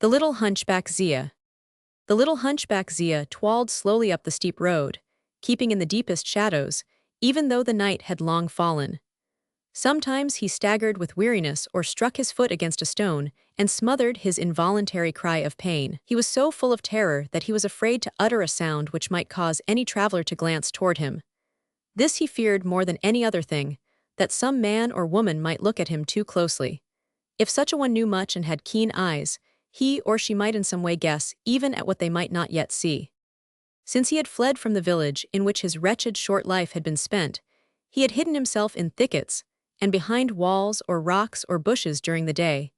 The little hunchback Zia. The little hunchback Zia twirled slowly up the steep road, keeping in the deepest shadows, even though the night had long fallen. Sometimes he staggered with weariness or struck his foot against a stone and smothered his involuntary cry of pain. He was so full of terror that he was afraid to utter a sound which might cause any traveler to glance toward him. This he feared more than any other thing, that some man or woman might look at him too closely. If such a one knew much and had keen eyes, he or she might in some way guess even at what they might not yet see. Since he had fled from the village in which his wretched short life had been spent, he had hidden himself in thickets and behind walls or rocks or bushes during the day,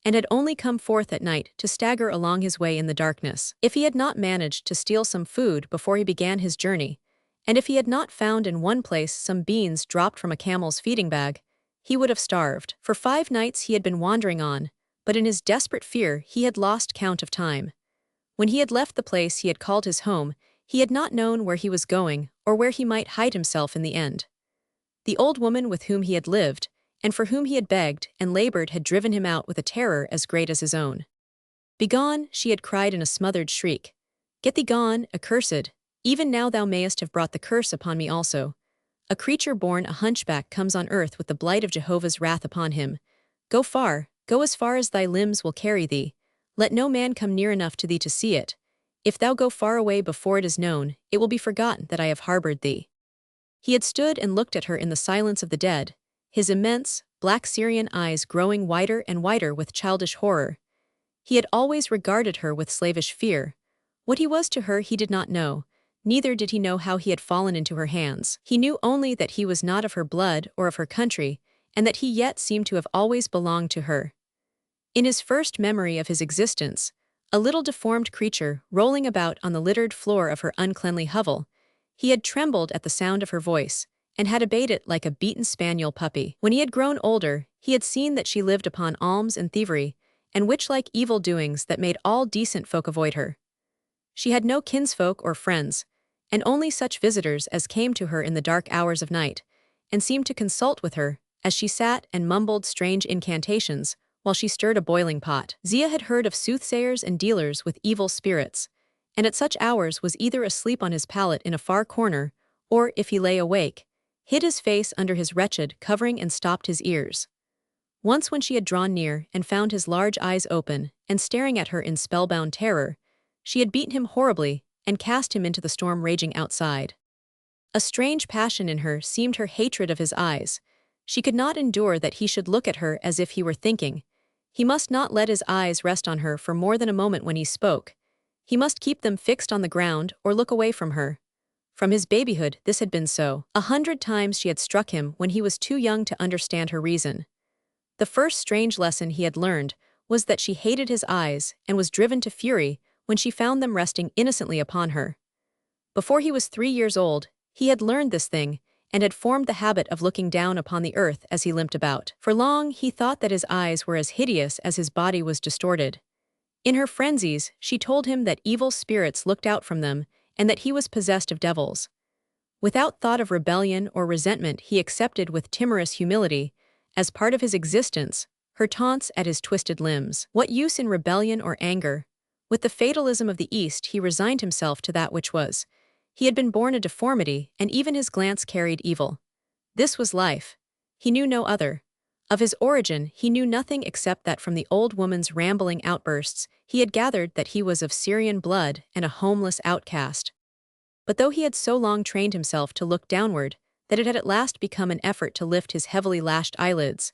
and had only come forth at night to stagger along his way in the darkness. If he had not managed to steal some food before he began his journey, and if he had not found in one place some beans dropped from a camel's feeding bag, he would have starved. For 5 nights he had been wandering on, but in his desperate fear he had lost count of time. When he had left the place he had called his home, he had not known where he was going or where he might hide himself in the end. The old woman with whom he had lived, and for whom he had begged and labored, had driven him out with a terror as great as his own. "Begone," she had cried in a smothered shriek. "Get thee gone, accursed! Even now thou mayest have brought the curse upon me also. A creature born a hunchback comes on earth with the blight of Jehovah's wrath upon him. Go far, go as far as thy limbs will carry thee. Let no man come near enough to thee to see it. If thou go far away before it is known, it will be forgotten that I have harbored thee." He had stood and looked at her in the silence of the dead, his immense, black Syrian eyes growing wider and wider with childish horror. He had always regarded her with slavish fear. What he was to her he did not know, neither did he know how he had fallen into her hands. He knew only that he was not of her blood or of her country, and that he yet seemed to have always belonged to her. In his first memory of his existence, a little deformed creature rolling about on the littered floor of her uncleanly hovel, he had trembled at the sound of her voice, and had obeyed it like a beaten spaniel puppy. When he had grown older, he had seen that she lived upon alms and thievery, and witch-like evil doings that made all decent folk avoid her. She had no kinsfolk or friends, and only such visitors as came to her in the dark hours of night, and seemed to consult with her, as she sat and mumbled strange incantations, while she stirred a boiling pot. Zia had heard of soothsayers and dealers with evil spirits, and at such hours was either asleep on his pallet in a far corner, or, if he lay awake, hid his face under his wretched covering and stopped his ears. Once when she had drawn near and found his large eyes open and staring at her in spellbound terror, she had beaten him horribly and cast him into the storm raging outside. A strange passion in her seemed her hatred of his eyes. She could not endure that he should look at her as if he were thinking. He must not let his eyes rest on her for more than a moment when he spoke. He must keep them fixed on the ground or look away from her. From his babyhood this had been so. 100 times she had struck him when he was too young to understand her reason. The first strange lesson he had learned was that she hated his eyes and was driven to fury when she found them resting innocently upon her. Before he was 3 years old, he had learned this thing, and had formed the habit of looking down upon the earth as he limped about. For long he thought that his eyes were as hideous as his body was distorted. In her frenzies, she told him that evil spirits looked out from them, and that he was possessed of devils. Without thought of rebellion or resentment, he accepted with timorous humility, as part of his existence, her taunts at his twisted limbs. What use in rebellion or anger? With the fatalism of the East, he resigned himself to that which was. He had been born a deformity, and even his glance carried evil. This was life. He knew no other. Of his origin, he knew nothing except that from the old woman's rambling outbursts, he had gathered that he was of Syrian blood and a homeless outcast. But though he had so long trained himself to look downward, that it had at last become an effort to lift his heavily lashed eyelids,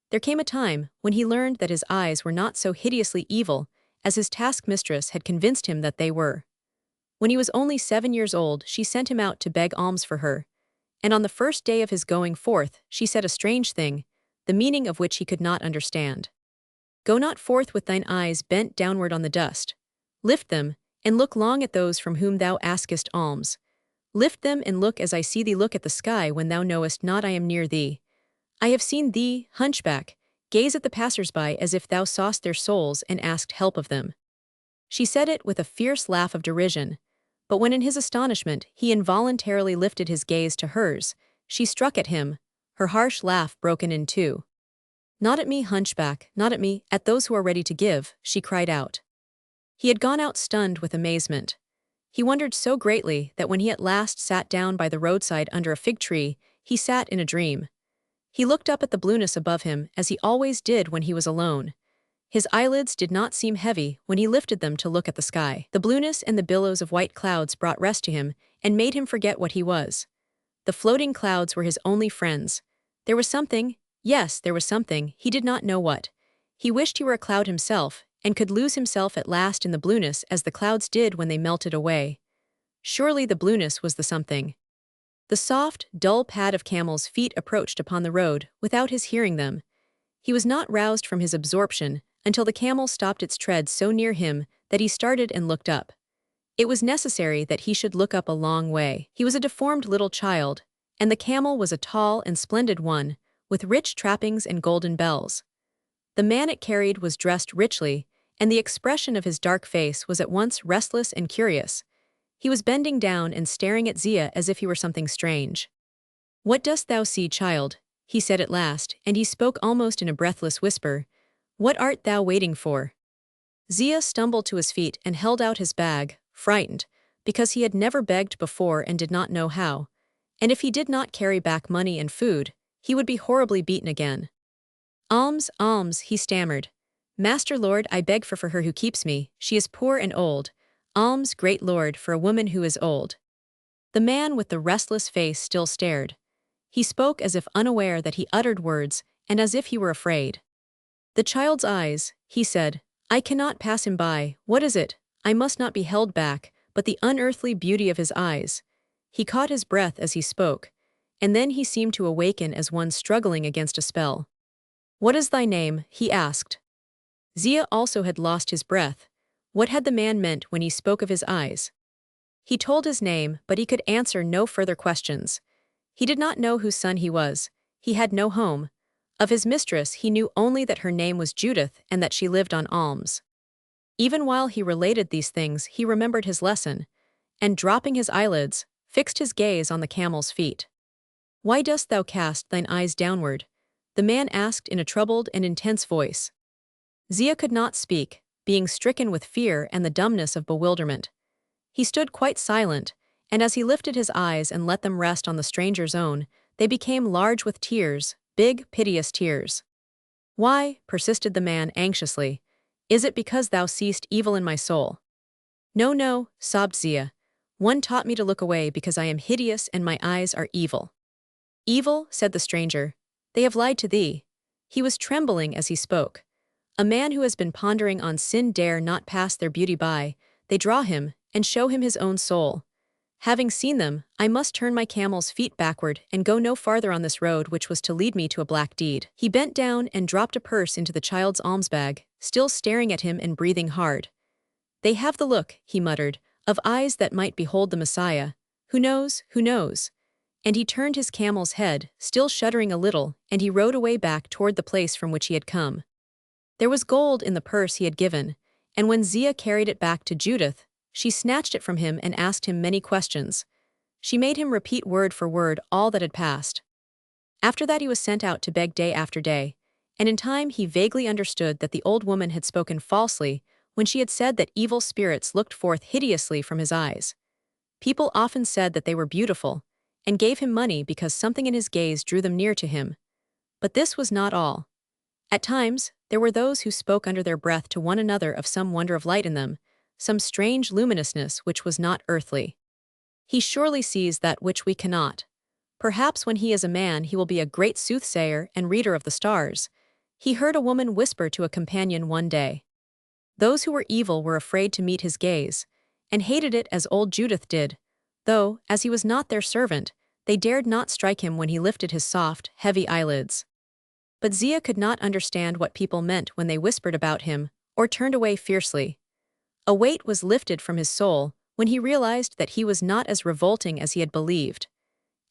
there came a time when he learned that his eyes were not so hideously evil as his taskmistress had convinced him that they were. When he was only 7 years old, she sent him out to beg alms for her, and on the first day of his going forth, she said a strange thing, the meaning of which he could not understand. "Go not forth with thine eyes bent downward on the dust. Lift them, and look long at those from whom thou askest alms. Lift them and look as I see thee look at the sky when thou knowest not I am near thee. I have seen thee, hunchback, gaze at the passers-by as if thou sawest their souls and asked help of them." She said it with a fierce laugh of derision, but when in his astonishment he involuntarily lifted his gaze to hers, she struck at him, her harsh laugh broken in two. "Not at me, hunchback, not at me, at those who are ready to give," she cried out. He had gone out stunned with amazement. He wondered so greatly that when he at last sat down by the roadside under a fig tree, he sat in a dream. He looked up at the blueness above him as he always did when he was alone. His eyelids did not seem heavy when he lifted them to look at the sky. The blueness and the billows of white clouds brought rest to him and made him forget what he was. The floating clouds were his only friends. There was something, yes, there was something, he did not know what. He wished he were a cloud himself, and could lose himself at last in the blueness as the clouds did when they melted away. Surely the blueness was the something. The soft, dull pad of camels' feet approached upon the road without his hearing them. He was not roused from his absorption until the camel stopped its tread so near him that he started and looked up. It was necessary that he should look up a long way. He was a deformed little child, and the camel was a tall and splendid one, with rich trappings and golden bells. The man it carried was dressed richly, and the expression of his dark face was at once restless and curious. He was bending down and staring at Zia as if he were something strange. "What dost thou see, child?" he said at last, and he spoke almost in a breathless whisper. "What art thou waiting for?" Zia stumbled to his feet and held out his bag, frightened, because he had never begged before and did not know how. And if he did not carry back money and food, he would be horribly beaten again. "Alms, alms," he stammered. "Master Lord, I beg for her who keeps me, she is poor and old. Alms, great Lord, for a woman who is old." The man with the restless face still stared. He spoke as if unaware that he uttered words, and as if he were afraid. "The child's eyes," he said. "I cannot pass him by. What is it? I must not be held back, but the unearthly beauty of his eyes." He caught his breath as he spoke, and then he seemed to awaken as one struggling against a spell. "What is thy name?" he asked. Zia also had lost his breath. What had the man meant when he spoke of his eyes? He told his name, but he could answer no further questions. He did not know whose son he was. He had no home. Of his mistress he knew only that her name was Judith and that she lived on alms. Even while he related these things he remembered his lesson, and dropping his eyelids, fixed his gaze on the camel's feet. "Why dost thou cast thine eyes downward?" the man asked in a troubled and intense voice. Zia could not speak, being stricken with fear and the dumbness of bewilderment. He stood quite silent, and as he lifted his eyes and let them rest on the stranger's own, they became large with tears, big, piteous tears. "Why?" persisted the man anxiously. "Is it because thou seest evil in my soul?" "No, no," sobbed Zia. "One taught me to look away because I am hideous and my eyes are evil." "Evil?" said the stranger. "They have lied to thee." He was trembling as he spoke. A man who has been pondering on sin dare not pass their beauty by. They draw him and show him his own soul. "Having seen them, I must turn my camel's feet backward and go no farther on this road which was to lead me to a black deed." He bent down and dropped a purse into the child's alms bag, still staring at him and breathing hard. "They have the look," he muttered, "of eyes that might behold the Messiah. Who knows, who knows?" And he turned his camel's head, still shuddering a little, and he rode away back toward the place from which he had come. There was gold in the purse he had given, and when Zia carried it back to Judith, she snatched it from him and asked him many questions. She made him repeat word for word all that had passed. After that he was sent out to beg day after day, and in time he vaguely understood that the old woman had spoken falsely when she had said that evil spirits looked forth hideously from his eyes. People often said that they were beautiful, and gave him money because something in his gaze drew them near to him. But this was not all. At times, there were those who spoke under their breath to one another of some wonder of light in them, some strange luminousness which was not earthly. He surely sees that which we cannot. Perhaps when he is a man he will be a great soothsayer and reader of the stars. He heard a woman whisper to a companion one day. Those who were evil were afraid to meet his gaze, and hated it as old Judith did, though, as he was not their servant, they dared not strike him when he lifted his soft, heavy eyelids. But Zia could not understand what people meant when they whispered about him, or turned away fiercely. A weight was lifted from his soul when he realized that he was not as revolting as he had believed.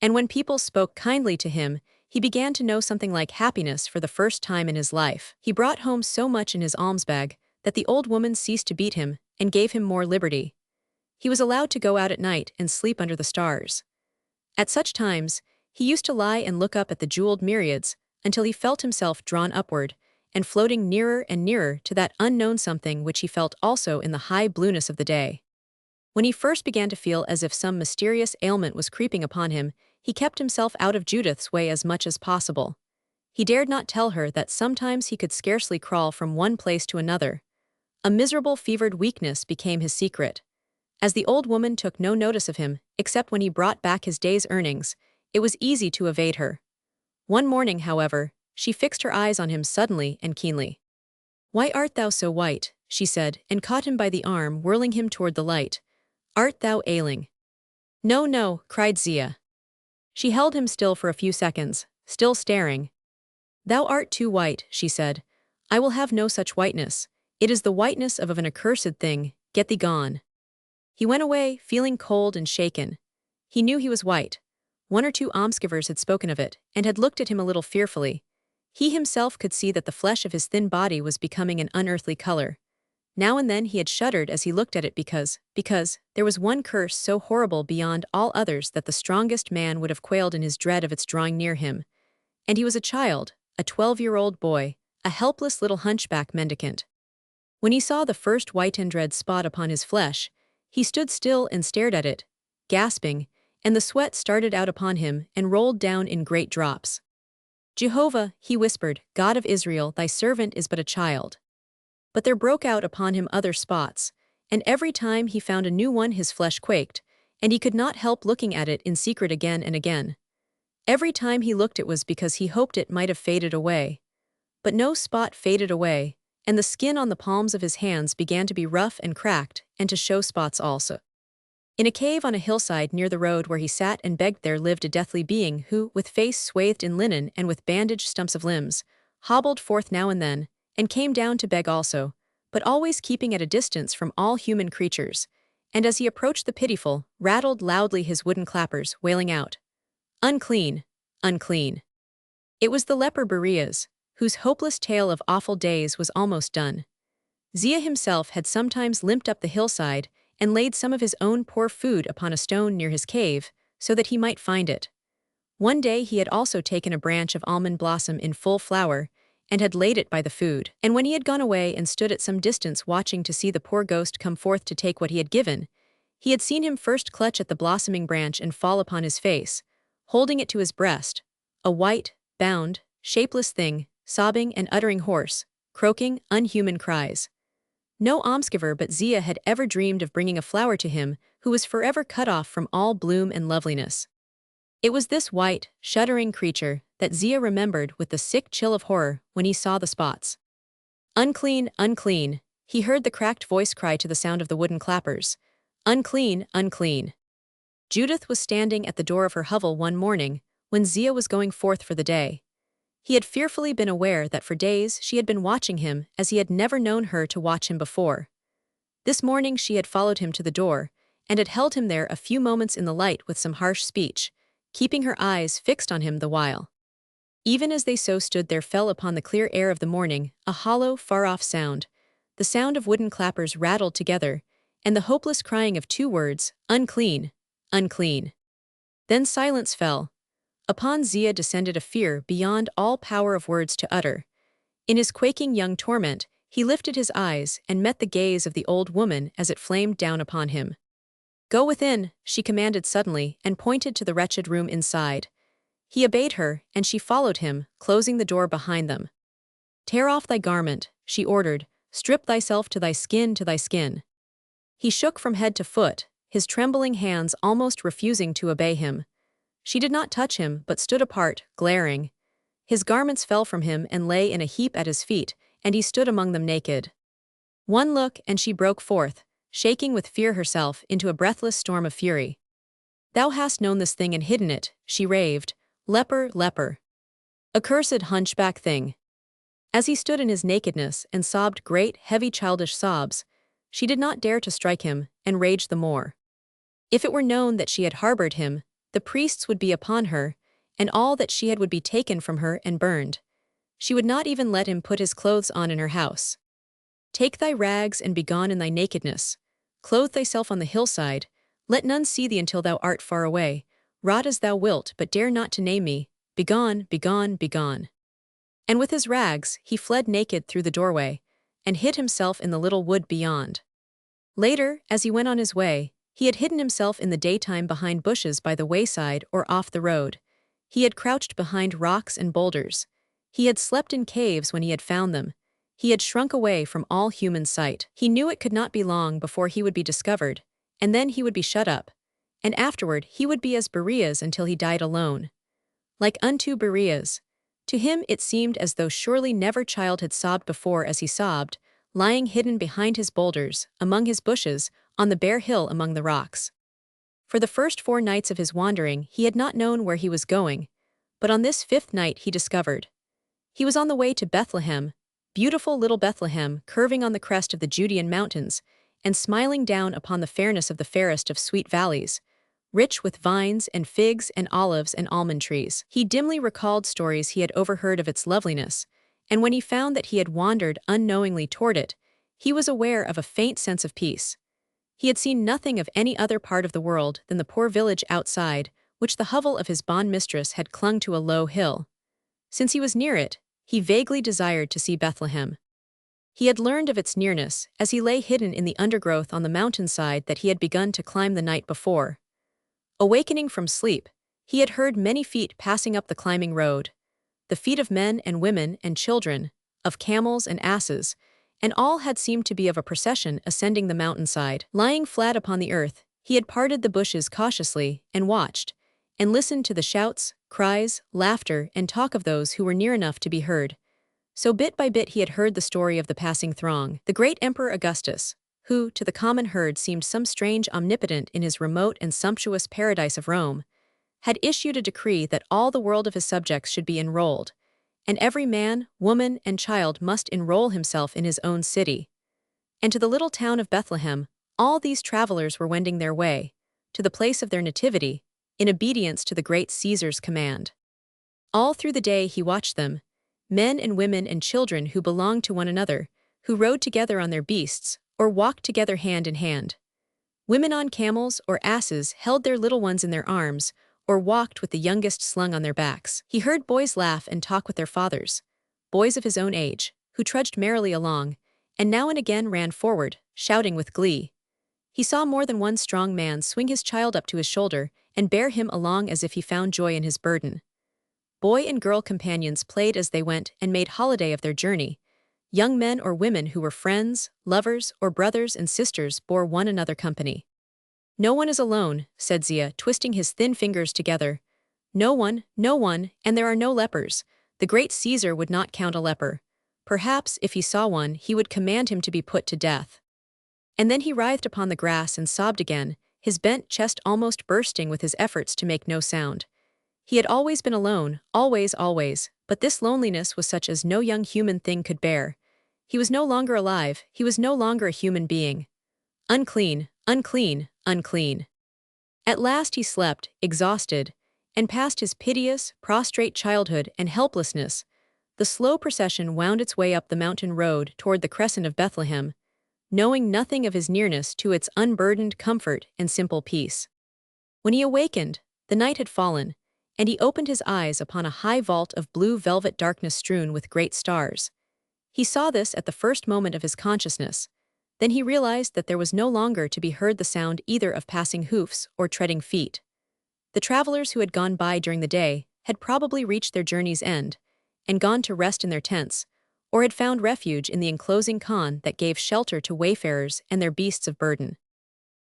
And when people spoke kindly to him, he began to know something like happiness for the first time in his life. He brought home so much in his alms bag that the old woman ceased to beat him and gave him more liberty. He was allowed to go out at night and sleep under the stars. At such times, he used to lie and look up at the jeweled myriads until he felt himself drawn upward, and floating nearer and nearer to that unknown something which he felt also in the high blueness of the day. When he first began to feel as if some mysterious ailment was creeping upon him, he kept himself out of Judith's way as much as possible. He dared not tell her that sometimes he could scarcely crawl from one place to another. A miserable fevered weakness became his secret. As the old woman took no notice of him, except when he brought back his day's earnings, it was easy to evade her. One morning, however, she fixed her eyes on him suddenly and keenly. "Why art thou so white?" she said, and caught him by the arm, whirling him toward the light. "Art thou ailing?" "No, no," cried Zia. She held him still for a few seconds, still staring. "Thou art too white," she said. "I will have no such whiteness. It is the whiteness of an accursed thing. Get thee gone." He went away, feeling cold and shaken. He knew he was white. One or two almsgivers had spoken of it, and had looked at him a little fearfully. He himself could see that the flesh of his thin body was becoming an unearthly color. Now and then he had shuddered as he looked at it because there was one curse so horrible beyond all others that the strongest man would have quailed in his dread of its drawing near him. And he was a child, a 12-year-old boy, a helpless little hunchback mendicant. When he saw the first white and red spot upon his flesh, he stood still and stared at it, gasping, and the sweat started out upon him and rolled down in great drops. "Jehovah," he whispered, "God of Israel, thy servant is but a child." But there broke out upon him other spots, and every time he found a new one his flesh quaked, and he could not help looking at it in secret again and again. Every time he looked it was because he hoped it might have faded away. But no spot faded away, and the skin on the palms of his hands began to be rough and cracked, and to show spots also. In a cave on a hillside near the road where he sat and begged there lived a deathly being who, with face swathed in linen and with bandaged stumps of limbs, hobbled forth now and then, and came down to beg also, but always keeping at a distance from all human creatures, and as he approached the pitiful, rattled loudly his wooden clappers, wailing out, "Unclean! Unclean!" It was the leper Boreas, whose hopeless tale of awful days was almost done. Zia himself had sometimes limped up the hillside and laid some of his own poor food upon a stone near his cave, so that he might find it. One day he had also taken a branch of almond blossom in full flower, and had laid it by the food, and when he had gone away and stood at some distance watching to see the poor ghost come forth to take what he had given, he had seen him first clutch at the blossoming branch and fall upon his face, holding it to his breast, a white, bound, shapeless thing, sobbing and uttering hoarse, croaking, unhuman cries. No almsgiver but Zia had ever dreamed of bringing a flower to him who was forever cut off from all bloom and loveliness. It was this white, shuddering creature that Zia remembered with the sick chill of horror when he saw the spots. "Unclean, unclean," he heard the cracked voice cry to the sound of the wooden clappers. "Unclean, unclean." Judith was standing at the door of her hovel one morning when Zia was going forth for the day. He had fearfully been aware that for days she had been watching him as he had never known her to watch him before. This morning she had followed him to the door, and had held him there a few moments in the light with some harsh speech, keeping her eyes fixed on him the while. Even as they so stood there fell upon the clear air of the morning a hollow, far-off sound. The sound of wooden clappers rattled together, and the hopeless crying of two words, "Unclean, unclean." Then silence fell. Upon Zia descended a fear beyond all power of words to utter. In his quaking young torment, he lifted his eyes and met the gaze of the old woman as it flamed down upon him. "Go within," she commanded suddenly and pointed to the wretched room inside. He obeyed her, and she followed him, closing the door behind them. "Tear off thy garment," she ordered, "strip thyself to thy skin to thy skin." He shook from head to foot, his trembling hands almost refusing to obey him. She did not touch him, but stood apart, glaring. His garments fell from him and lay in a heap at his feet, and he stood among them naked. One look, and she broke forth, shaking with fear herself, into a breathless storm of fury. "Thou hast known this thing and hidden it," she raved. "Leper, leper. Accursed hunchback thing." As he stood in his nakedness and sobbed great, heavy childish sobs, she did not dare to strike him, and raged the more. If it were known that she had harbored him, the priests would be upon her, and all that she had would be taken from her and burned. She would not even let him put his clothes on in her house. "Take thy rags and begone in thy nakedness. Clothe thyself on the hillside. Let none see thee until thou art far away. Rot as thou wilt, but dare not to name me. Begone, begone, begone." And with his rags, he fled naked through the doorway, and hid himself in the little wood beyond. Later, as he went on his way, he had hidden himself in the daytime behind bushes by the wayside or off the road. He had crouched behind rocks and boulders. He had slept in caves when he had found them. He had shrunk away from all human sight. He knew it could not be long before he would be discovered, and then he would be shut up. And afterward he would be as Boreas until he died alone. Like unto Boreas. To him it seemed as though surely never child had sobbed before as he sobbed, lying hidden behind his boulders, among his bushes, on the bare hill among the rocks. For the first 4 nights of his wandering he had not known where he was going, but on this 5th night he discovered. He was on the way to Bethlehem, beautiful little Bethlehem curving on the crest of the Judean mountains, and smiling down upon the fairness of the fairest of sweet valleys, rich with vines and figs and olives and almond trees. He dimly recalled stories he had overheard of its loveliness, and when he found that he had wandered unknowingly toward it, he was aware of a faint sense of peace. He had seen nothing of any other part of the world than the poor village outside, which the hovel of his bond mistress had clung to a low hill. Since he was near it, he vaguely desired to see Bethlehem. He had learned of its nearness as he lay hidden in the undergrowth on the mountainside that he had begun to climb the night before. Awakening from sleep, he had heard many feet passing up the climbing road, the feet of men and women and children, of camels and asses, and all had seemed to be of a procession ascending the mountainside. Lying flat upon the earth, he had parted the bushes cautiously and watched, and listened to the shouts, cries, laughter, and talk of those who were near enough to be heard. So bit by bit he had heard the story of the passing throng. The great Emperor Augustus, who, to the common herd seemed some strange omnipotent in his remote and sumptuous paradise of Rome, had issued a decree that all the world of his subjects should be enrolled, and every man, woman, and child must enroll himself in his own city. And to the little town of Bethlehem, all these travelers were wending their way, to the place of their nativity, in obedience to the great Caesar's command. All through the day he watched them, men and women and children who belonged to one another, who rode together on their beasts, or walked together hand in hand. Women on camels or asses held their little ones in their arms, or walked with the youngest slung on their backs. He heard boys laugh and talk with their fathers, boys of his own age, who trudged merrily along, and now and again ran forward, shouting with glee. He saw more than one strong man swing his child up to his shoulder and bear him along as if he found joy in his burden. Boy and girl companions played as they went and made holiday of their journey. Young men or women who were friends, lovers, or brothers and sisters bore one another company. "No one is alone," said Zia, twisting his thin fingers together. No one, and there are no lepers. The great Caesar would not count a leper. Perhaps, if he saw one, he would command him to be put to death." And then he writhed upon the grass and sobbed again, his bent chest almost bursting with his efforts to make no sound. He had always been alone, always, but this loneliness was such as no young human thing could bear. He was no longer alive, he was no longer a human being. Unclean, unclean, unclean. At last he slept, exhausted, and past his piteous, prostrate childhood and helplessness, the slow procession wound its way up the mountain road toward the crescent of Bethlehem, knowing nothing of his nearness to its unburdened comfort and simple peace. When he awakened, the night had fallen, and he opened his eyes upon a high vault of blue velvet darkness strewn with great stars. He saw this at the first moment of his consciousness. Then he realized that there was no longer to be heard the sound either of passing hoofs or treading feet. The travelers who had gone by during the day had probably reached their journey's end and gone to rest in their tents, or had found refuge in the enclosing khan that gave shelter to wayfarers and their beasts of burden.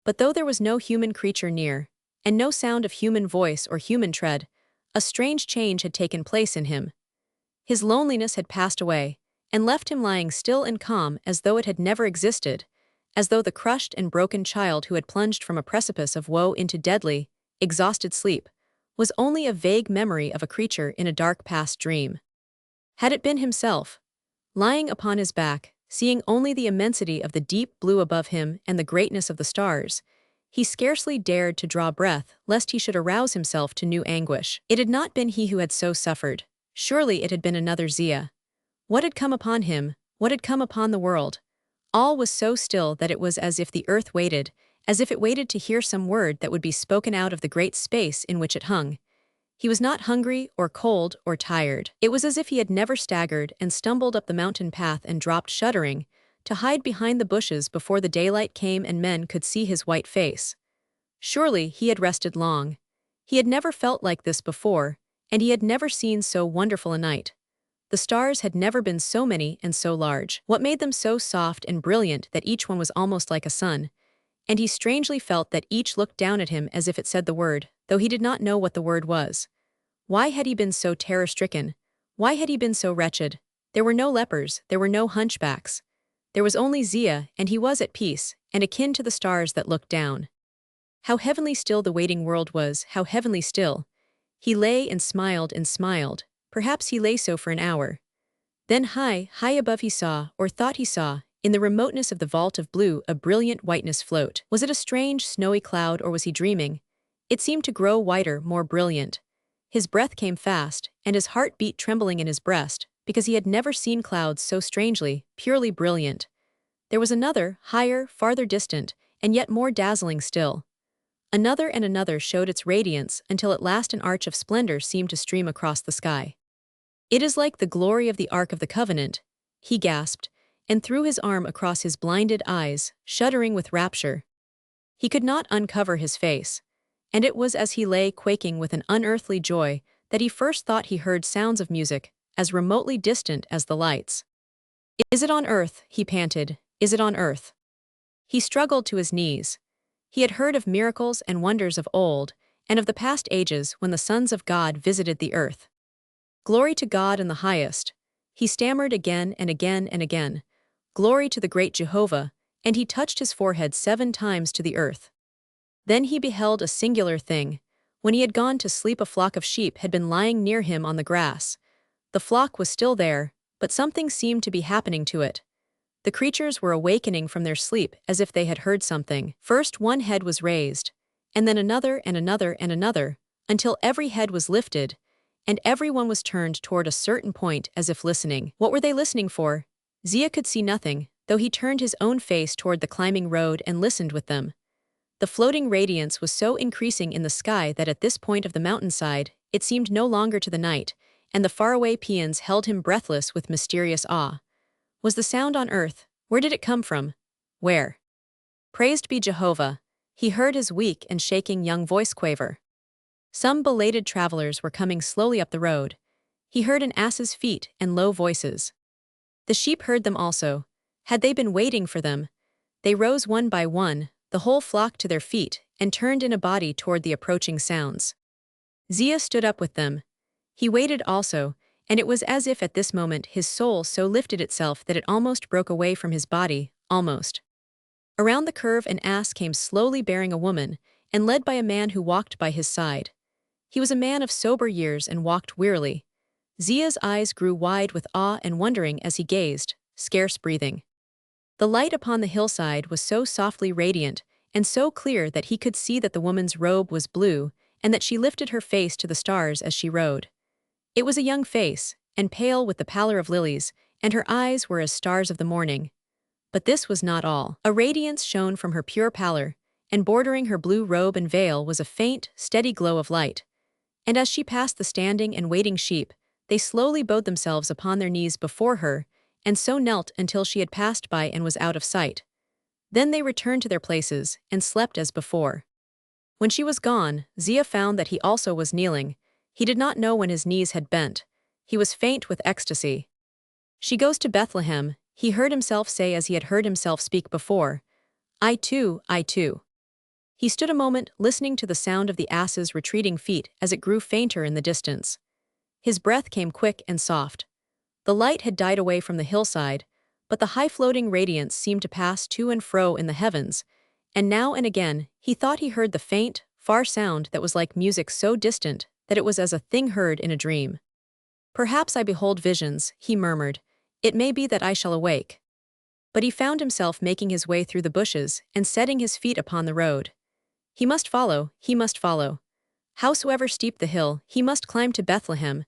But though there was no human creature near, and no sound of human voice or human tread, a strange change had taken place in him. His loneliness had passed away, and left him lying still and calm as though it had never existed, as though the crushed and broken child who had plunged from a precipice of woe into deadly, exhausted sleep, was only a vague memory of a creature in a dark past dream. Had it been himself, lying upon his back, seeing only the immensity of the deep blue above him and the greatness of the stars, he scarcely dared to draw breath lest he should arouse himself to new anguish. It had not been he who had so suffered. Surely it had been another Zia. What had come upon him? What had come upon the world? All was so still that it was as if the earth waited, as if it waited to hear some word that would be spoken out of the great space in which it hung. He was not hungry or cold or tired. It was as if he had never staggered and stumbled up the mountain path and dropped shuddering, to hide behind the bushes before the daylight came and men could see his white face. Surely he had rested long. He had never felt like this before, and he had never seen so wonderful a night. The stars had never been so many and so large. What made them so soft and brilliant that each one was almost like a sun? And he strangely felt that each looked down at him as if it said the word, though he did not know what the word was. Why had he been so terror-stricken? Why had he been so wretched? There were no lepers, there were no hunchbacks. There was only Zia, and he was at peace, and akin to the stars that looked down. How heavenly still the waiting world was, how heavenly still. He lay and smiled and smiled. Perhaps he lay so for an hour. Then high, high above he saw, or thought he saw, in the remoteness of the vault of blue, a brilliant whiteness float. Was it a strange, snowy cloud, or was he dreaming? It seemed to grow whiter, more brilliant. His breath came fast, and his heart beat trembling in his breast, because he had never seen clouds so strangely, purely brilliant. There was another, higher, farther distant, and yet more dazzling still. Another and another showed its radiance until at last an arch of splendor seemed to stream across the sky. "It is like the glory of the Ark of the Covenant," he gasped, and threw his arm across his blinded eyes, shuddering with rapture. He could not uncover his face, and it was as he lay quaking with an unearthly joy that he first thought he heard sounds of music, as remotely distant as the lights. "Is it on earth?" he panted. "Is it on earth?" He struggled to his knees. He had heard of miracles and wonders of old, and of the past ages when the sons of God visited the earth. "Glory to God in the highest," he stammered again and again and again. "Glory to the great Jehovah," and he touched his forehead 7 times to the earth. Then he beheld a singular thing. When he had gone to sleep, a flock of sheep had been lying near him on the grass. The flock was still there, but something seemed to be happening to it. The creatures were awakening from their sleep as if they had heard something. First one head was raised, and then another and another and another, until every head was lifted, and everyone was turned toward a certain point as if listening. What were they listening for? Zia could see nothing, though he turned his own face toward the climbing road and listened with them. The floating radiance was so increasing in the sky that at this point of the mountainside, it seemed no longer to the night, and the faraway paeans held him breathless with mysterious awe. Was the sound on earth? Where did it come from? Where? "Praised be Jehovah," he heard his weak and shaking young voice quaver. Some belated travelers were coming slowly up the road. He heard an ass's feet and low voices. The sheep heard them also. Had they been waiting for them? They rose one by one, the whole flock to their feet, and turned in a body toward the approaching sounds. Zia stood up with them. He waited also, and it was as if at this moment his soul so lifted itself that it almost broke away from his body, almost. Around the curve an ass came slowly bearing a woman, and led by a man who walked by his side. He was a man of sober years and walked wearily. Zia's eyes grew wide with awe and wondering as he gazed, scarce breathing. The light upon the hillside was so softly radiant and so clear that he could see that the woman's robe was blue and that she lifted her face to the stars as she rode. It was a young face, and pale with the pallor of lilies, and her eyes were as stars of the morning. But this was not all. A radiance shone from her pure pallor, and bordering her blue robe and veil was a faint, steady glow of light. And as she passed the standing and waiting sheep, they slowly bowed themselves upon their knees before her, and so knelt until she had passed by and was out of sight. Then they returned to their places, and slept as before. When she was gone, Zia found that he also was kneeling. He did not know when his knees had bent. He was faint with ecstasy. "She goes to Bethlehem," he heard himself say as he had heard himself speak before. I too. He stood a moment, listening to the sound of the ass's retreating feet as it grew fainter in the distance. His breath came quick and soft. The light had died away from the hillside, but the high-floating radiance seemed to pass to and fro in the heavens, and now and again he thought he heard the faint, far sound that was like music so distant that it was as a thing heard in a dream. "Perhaps I behold visions," he murmured. "It may be that I shall awake." But he found himself making his way through the bushes and setting his feet upon the road. He must follow. Howsoever steep the hill, he must climb to Bethlehem.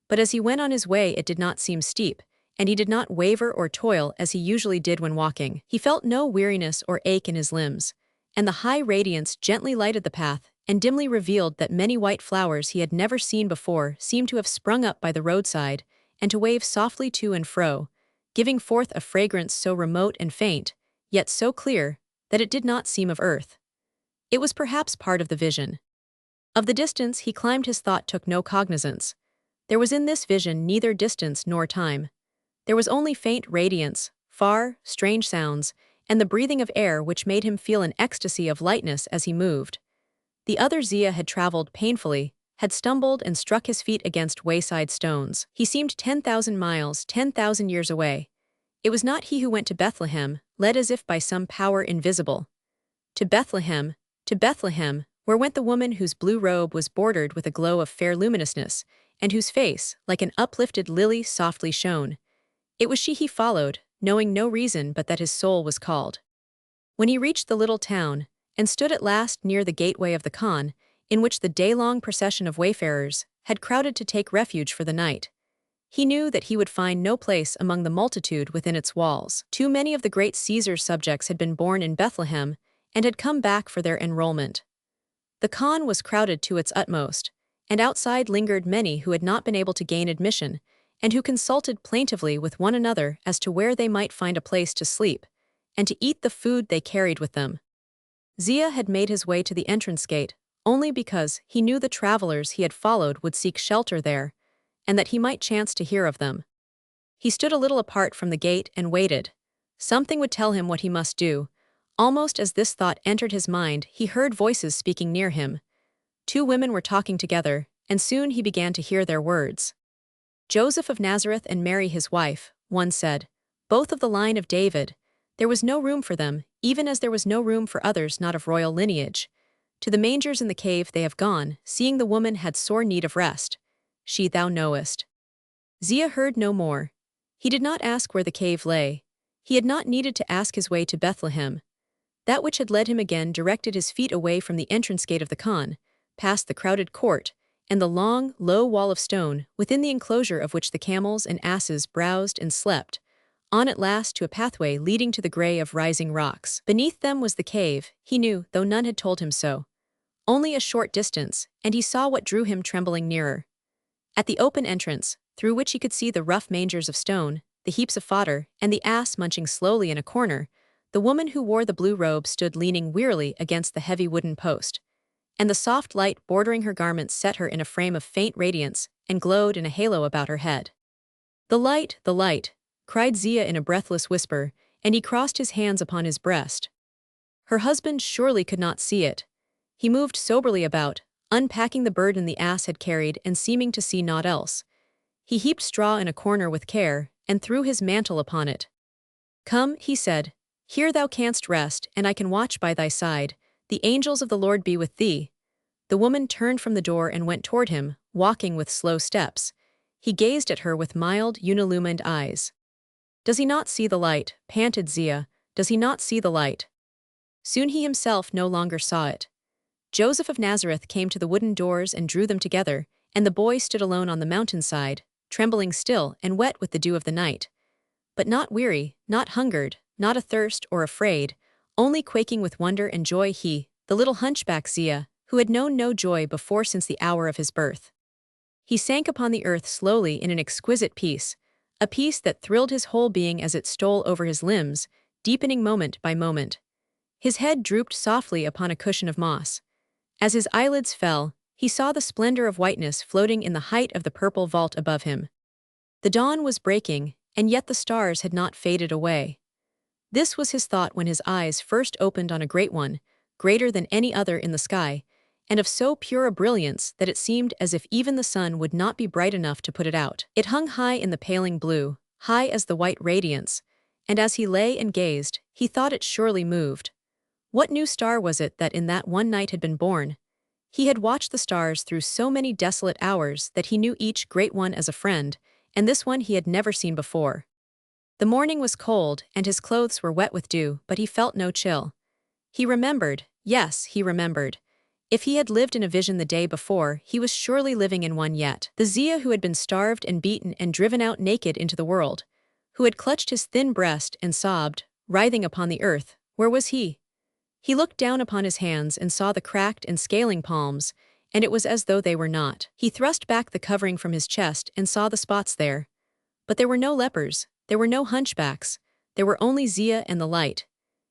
But as he went on his way, it did not seem steep, and he did not waver or toil as he usually did when walking. He felt no weariness or ache in his limbs, and the high radiance gently lighted the path and dimly revealed that many white flowers he had never seen before seemed to have sprung up by the roadside and to wave softly to and fro, giving forth a fragrance so remote and faint, yet so clear, that it did not seem of earth. It was perhaps part of the vision. Of the distance he climbed his thought took no cognizance. There was in this vision neither distance nor time. There was only faint radiance, far, strange sounds, and the breathing of air which made him feel an ecstasy of lightness as he moved. The other Zia had traveled painfully, had stumbled and struck his feet against wayside stones. He seemed 10,000 miles, 10,000 years away. It was not he who went to Bethlehem, led as if by some power invisible. To Bethlehem, where went the woman whose blue robe was bordered with a glow of fair luminousness, and whose face, like an uplifted lily, softly shone. It was she he followed, knowing no reason but that his soul was called. When he reached the little town, and stood at last near the gateway of the khan, in which the day-long procession of wayfarers had crowded to take refuge for the night, he knew that he would find no place among the multitude within its walls. Too many of the great Caesar's subjects had been born in Bethlehem and had come back for their enrollment. The khan was crowded to its utmost, and outside lingered many who had not been able to gain admission, and who consulted plaintively with one another as to where they might find a place to sleep, and to eat the food they carried with them. Zia had made his way to the entrance gate only because he knew the travelers he had followed would seek shelter there, and that he might chance to hear of them. He stood a little apart from the gate and waited. Something would tell him what he must do. Almost as this thought entered his mind, he heard voices speaking near him. Two women were talking together, and soon he began to hear their words. Joseph of Nazareth and Mary his wife, one said, both of the line of David. There was no room for them, even as there was no room for others not of royal lineage. To the mangers in the cave they have gone, seeing the woman had sore need of rest. She thou knowest. Zia heard no more. He did not ask where the cave lay. He had not needed to ask his way to Bethlehem. That which had led him again directed his feet away from the entrance gate of the khan, past the crowded court, and the long, low wall of stone, within the enclosure of which the camels and asses browsed and slept, on at last to a pathway leading to the gray of rising rocks. Beneath them was the cave, he knew, though none had told him so. Only a short distance, and he saw what drew him trembling nearer. At the open entrance, through which he could see the rough mangers of stone, the heaps of fodder, and the ass munching slowly in a corner, the woman who wore the blue robe stood leaning wearily against the heavy wooden post, and the soft light bordering her garments set her in a frame of faint radiance and glowed in a halo about her head. The light, cried Zia in a breathless whisper, and he crossed his hands upon his breast. Her husband surely could not see it. He moved soberly about, unpacking the burden the ass had carried and seeming to see naught else. He heaped straw in a corner with care, and threw his mantle upon it. Come, he said, here thou canst rest, and I can watch by thy side. The angels of the Lord be with thee. The woman turned from the door and went toward him, walking with slow steps. He gazed at her with mild, unillumined eyes. Does he not see the light? Panted Zia. Does he not see the light? Soon he himself no longer saw it. Joseph of Nazareth came to the wooden doors and drew them together, and the boy stood alone on the mountainside, trembling still and wet with the dew of the night. But not weary, not hungered, not athirst or afraid, only quaking with wonder and joy he, the little hunchback Zia, who had known no joy before since the hour of his birth. He sank upon the earth slowly in an exquisite peace, a peace that thrilled his whole being as it stole over his limbs, deepening moment by moment. His head drooped softly upon a cushion of moss. As his eyelids fell, he saw the splendor of whiteness floating in the height of the purple vault above him. The dawn was breaking, and yet the stars had not faded away. This was his thought when his eyes first opened on a great one, greater than any other in the sky, and of so pure a brilliance that it seemed as if even the sun would not be bright enough to put it out. It hung high in the paling blue, high as the white radiance, and as he lay and gazed, he thought it surely moved. What new star was it that in that one night had been born? He had watched the stars through so many desolate hours that he knew each great one as a friend, and this one he had never seen before. The morning was cold, and his clothes were wet with dew, but he felt no chill. He remembered, yes, he remembered. If he had lived in a vision the day before, he was surely living in one yet. The Zia who had been starved and beaten and driven out naked into the world, who had clutched his thin breast and sobbed, writhing upon the earth, where was he? He looked down upon his hands and saw the cracked and scaling palms, and it was as though they were not. He thrust back the covering from his chest and saw the spots there. But there were no lepers, there were no hunchbacks, there were only Zia and the light.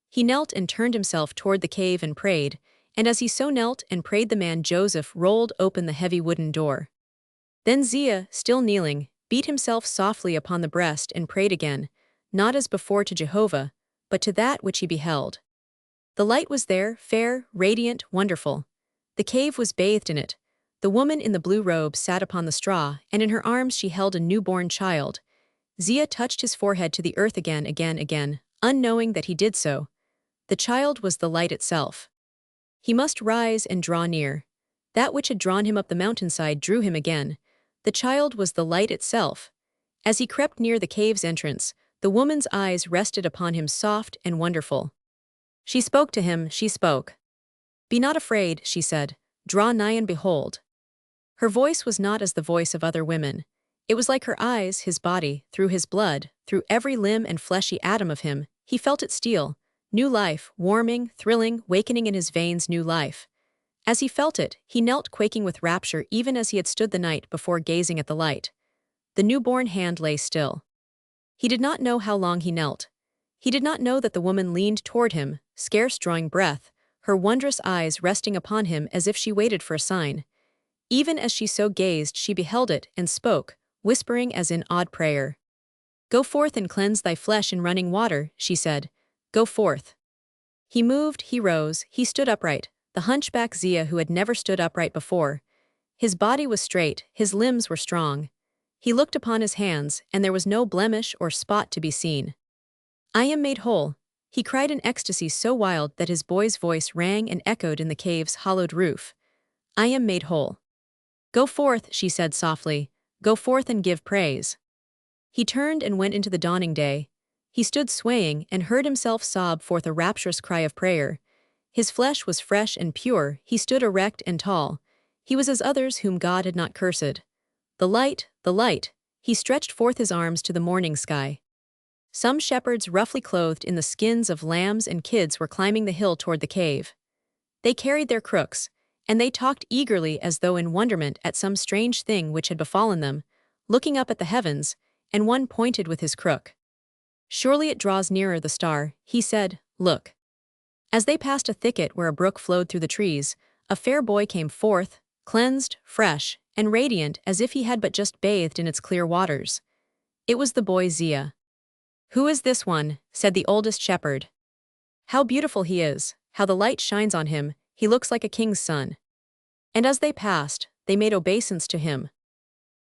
He knelt and turned himself toward the cave and prayed, and as he so knelt and prayed the man Joseph rolled open the heavy wooden door. Then Zia, still kneeling, beat himself softly upon the breast and prayed again, not as before to Jehovah, but to that which he beheld. The light was there, fair, radiant, wonderful. The cave was bathed in it. The woman in the blue robe sat upon the straw, and in her arms she held a newborn child. Zia touched his forehead to the earth again, unknowing that he did so. The child was the light itself. He must rise and draw near. That which had drawn him up the mountainside drew him again. The child was the light itself. As he crept near the cave's entrance, the woman's eyes rested upon him soft and wonderful. She spoke to him, she spoke. "Be not afraid," she said. "Draw nigh and behold." Her voice was not as the voice of other women. It was like her eyes, his body, through his blood, through every limb and fleshy atom of him. He felt it steal. New life, warming, thrilling, wakening in his veins new life. As he felt it, he knelt quaking with rapture even as he had stood the night before gazing at the light. The newborn hand lay still. He did not know how long he knelt. He did not know that the woman leaned toward him, scarce drawing breath, her wondrous eyes resting upon him as if she waited for a sign. Even as she so gazed she beheld it and spoke, whispering as in awed prayer. "Go forth and cleanse thy flesh in running water," she said. "Go forth." He moved, he rose, he stood upright, the hunchback Zia who had never stood upright before. His body was straight, his limbs were strong. He looked upon his hands, and there was no blemish or spot to be seen. "I am made whole," he cried in ecstasy so wild that his boy's voice rang and echoed in the cave's hollowed roof. "I am made whole." "Go forth," she said softly, "go forth and give praise." He turned and went into the dawning day. He stood swaying and heard himself sob forth a rapturous cry of prayer. His flesh was fresh and pure, he stood erect and tall. He was as others whom God had not cursed. The light, he stretched forth his arms to the morning sky. Some shepherds roughly clothed in the skins of lambs and kids were climbing the hill toward the cave. They carried their crooks, and they talked eagerly as though in wonderment at some strange thing which had befallen them, looking up at the heavens, and one pointed with his crook. "Surely it draws nearer the star," he said, "look." As they passed a thicket where a brook flowed through the trees, a fair boy came forth, cleansed, fresh, and radiant as if he had but just bathed in its clear waters. It was the boy Zia. "Who is this one?" said the oldest shepherd. "How beautiful he is, how the light shines on him, he looks like a king's son." And as they passed, they made obeisance to him,